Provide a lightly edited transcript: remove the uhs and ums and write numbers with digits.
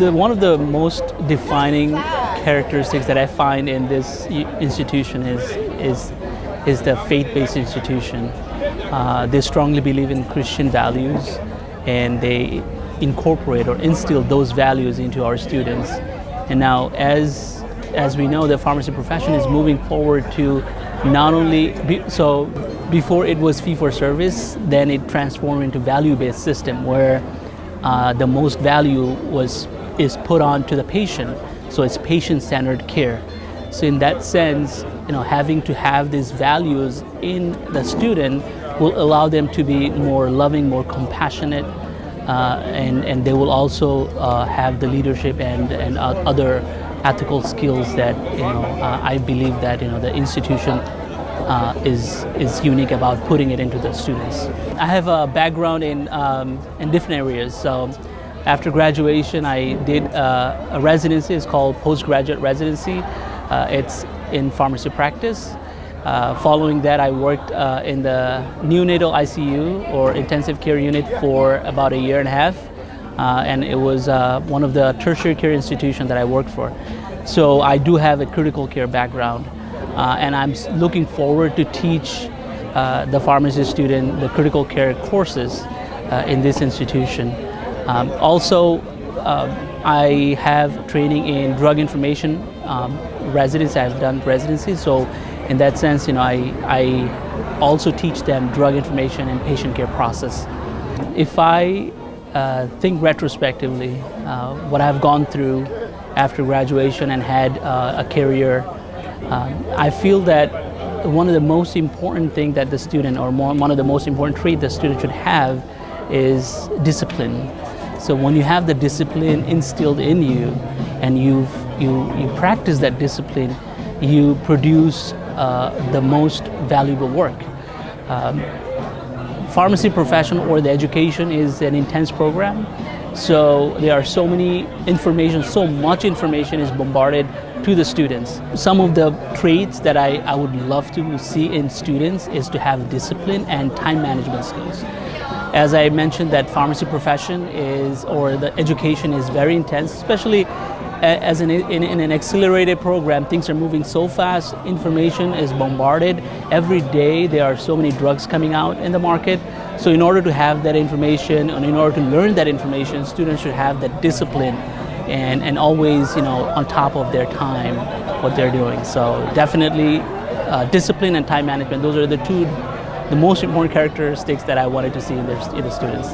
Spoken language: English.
One of the most defining characteristics that I find in this institution is the faith-based institution. They strongly believe in Christian values, and they incorporate or instill those values into our students. And now, as we know, the pharmacy profession is moving forward to not only before it was fee-for-service, then it transformed into value-based system where the most value is put on to the patient. So it's patient-centered care. So in that sense, having to have these values in the student will allow them to be more loving, more compassionate, and they will also have the leadership and other ethical skills that I believe that the institution is unique about putting it into the students. I have a background in different areas. So after graduation, I did a residency. It's called postgraduate residency. It's in pharmacy practice. Following that, I worked in the neonatal ICU or intensive care unit for about 1.5 years. And it was one of the tertiary care institutions that I worked for. So I do have a critical care background, and I'm looking forward to teach the pharmacy student the critical care courses in this institution. Also, I have training in drug information residency. I've done residency, so in that sense, I also teach them drug information and patient care process. If I think retrospectively, what I've gone through after graduation and had a career, I feel that one of the most important things that the student, or one of the most important traits the student should have is discipline. So when you have the discipline instilled in you and you practice that discipline, you produce the most valuable work. Pharmacy profession or the education is an intense program. So there are so much information is bombarded to the students. Some of the traits that I would love to see in students is to have discipline and time management skills. As I mentioned, that pharmacy profession or the education is very intense, especially as in an accelerated program. Things are moving so fast, information is bombarded. Every day there are so many drugs coming out in the market. So in order to have that information and in order to learn that information, students should have that discipline and always on top of their time, what they're doing. So definitely discipline and time management, those are the most important characteristics that I wanted to see in the students.